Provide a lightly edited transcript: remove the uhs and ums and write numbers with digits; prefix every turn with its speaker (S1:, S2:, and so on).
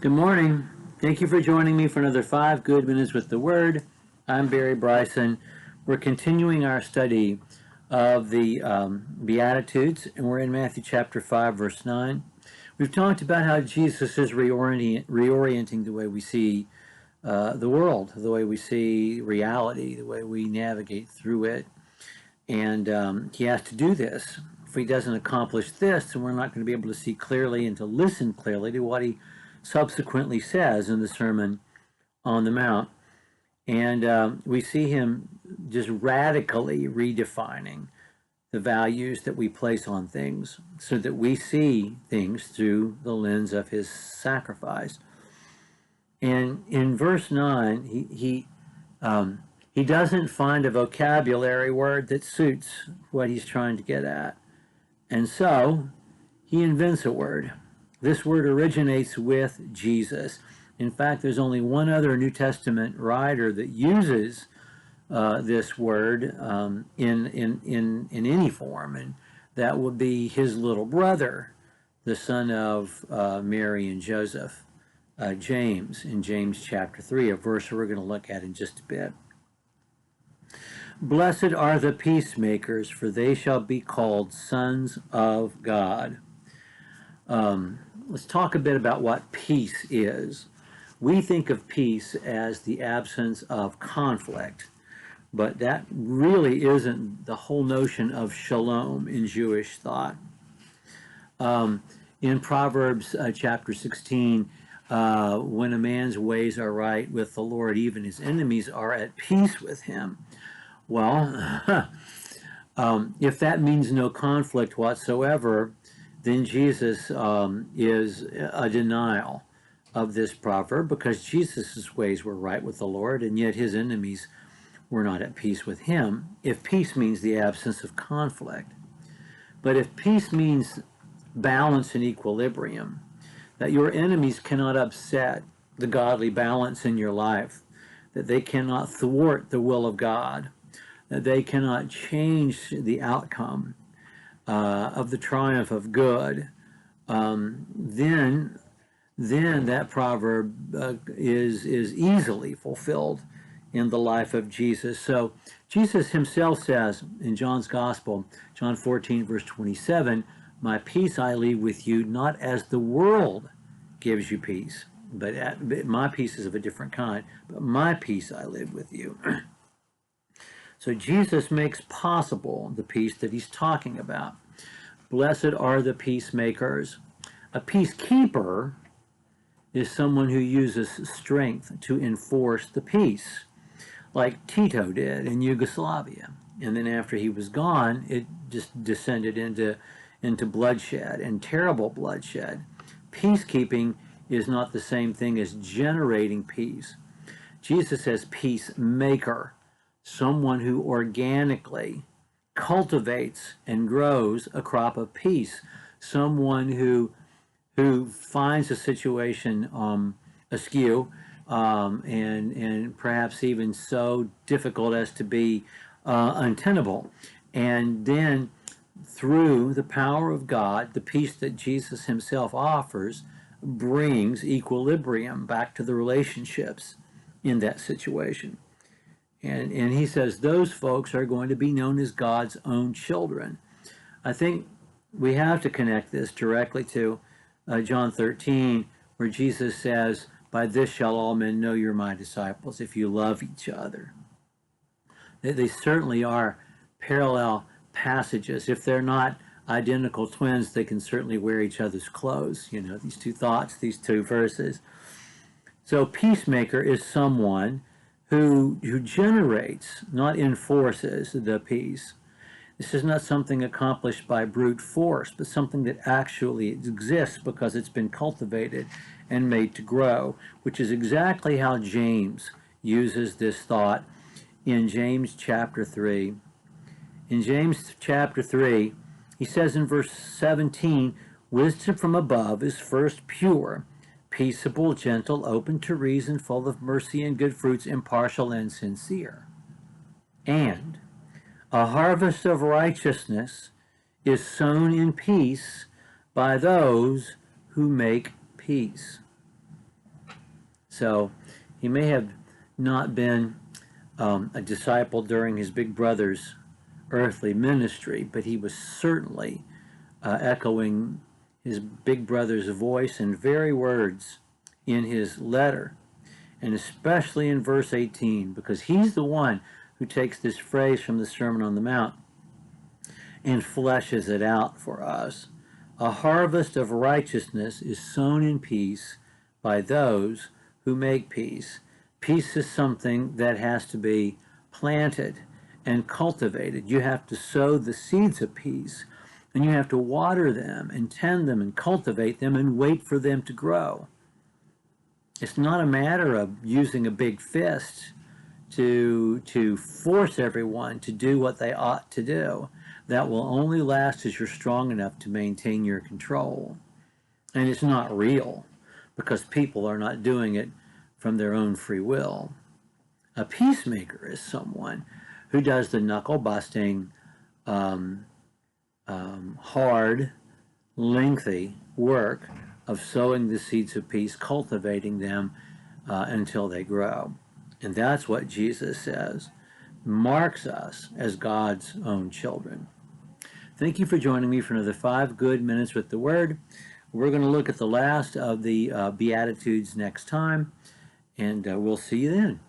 S1: Good morning. Thank you for joining me for another 5 good minutes with the Word. I'm Barry Bryson. We're continuing our study of the Beatitudes, and we're in Matthew chapter 5, verse 9. We've talked about how Jesus is reorienting the way we see the world, the way we see reality, the way we navigate through it. And he has to do this. If he doesn't accomplish this, then we're not going to be able to see clearly and to listen clearly to what he subsequently says in the Sermon on the Mount. And we see him just radically redefining the values that we place on things so that we see things through the lens of his sacrifice. And in verse 9, he doesn't find a vocabulary word that suits what he's trying to get at. And so he invents a word. This word originates with Jesus. In fact, there's only one other New Testament writer that uses this word in any form, and that would be his little brother, the son of Mary and Joseph, James, in James chapter 3, a verse we're going to look at in just a bit. Blessed are the peacemakers, for they shall be called sons of God. Let's talk a bit about what peace is. We think of peace as the absence of conflict, but that really isn't the whole notion of shalom in Jewish thought. In Proverbs chapter 16, when a man's ways are right with the Lord, even his enemies are at peace with him. Well, if that means no conflict whatsoever, then Jesus is a denial of this proverb, because Jesus' ways were right with the Lord, and yet his enemies were not at peace with him, if peace means the absence of conflict. But if peace means balance and equilibrium, that your enemies cannot upset the godly balance in your life, that they cannot thwart the will of God, that they cannot change the outcome of the triumph of good, then that proverb is easily fulfilled in the life of Jesus. So Jesus himself says in John's Gospel, John 14, verse 27, "My peace I leave with you, not as the world gives you peace, but my peace is of a different kind, but my peace I live with you." So Jesus makes possible the peace that he's talking about. Blessed are the peacemakers. A peacekeeper is someone who uses strength to enforce the peace, like Tito did in Yugoslavia. And then after he was gone, it just descended into bloodshed, and terrible bloodshed. Peacekeeping is not the same thing as generating peace. Jesus says peacemaker, someone who organically cultivates and grows a crop of peace, someone who finds a situation askew and perhaps even so difficult as to be untenable, and then through the power of God, the peace that Jesus himself offers brings equilibrium back to the relationships in that situation. And he says those folks are going to be known as God's own children. I think we have to connect this directly to John 13, where Jesus says, "By this shall all men know you're my disciples, if you love each other." They certainly are parallel passages. If they're not identical twins, they can certainly wear each other's clothes. You know, these two thoughts, these two verses. So peacemaker is someone who generates, not enforces, the peace. This is not something accomplished by brute force, but something that actually exists because it's been cultivated and made to grow, which is exactly how James uses this thought in James chapter 3. In James chapter 3, he says in verse 17, "Wisdom from above is first pure, peaceable, gentle, open to reason, full of mercy and good fruits, impartial and sincere. And a harvest of righteousness is sown in peace by those who make peace." So he may have not been a disciple during his big brother's earthly ministry, but he was certainly echoing his big brother's voice and very words in his letter, and especially in verse 18, because he's the one who takes this phrase from the Sermon on the Mount and fleshes it out for us. A harvest of righteousness is sown in peace by those who make peace. Peace is something that has to be planted and cultivated. You have to sow the seeds of peace, and you have to water them and tend them and cultivate them and wait for them to grow. It's not a matter of using a big fist to force everyone to do what they ought to do. That will only last as you're strong enough to maintain your control. And it's not real, because people are not doing it from their own free will. A peacemaker is someone who does the knuckle-busting, hard, lengthy work of sowing the seeds of peace, cultivating them until they grow. And that's what Jesus says marks us as God's own children. Thank you for joining me for another 5 good minutes with the Word. We're going to look at the last of the Beatitudes next time, and we'll see you then.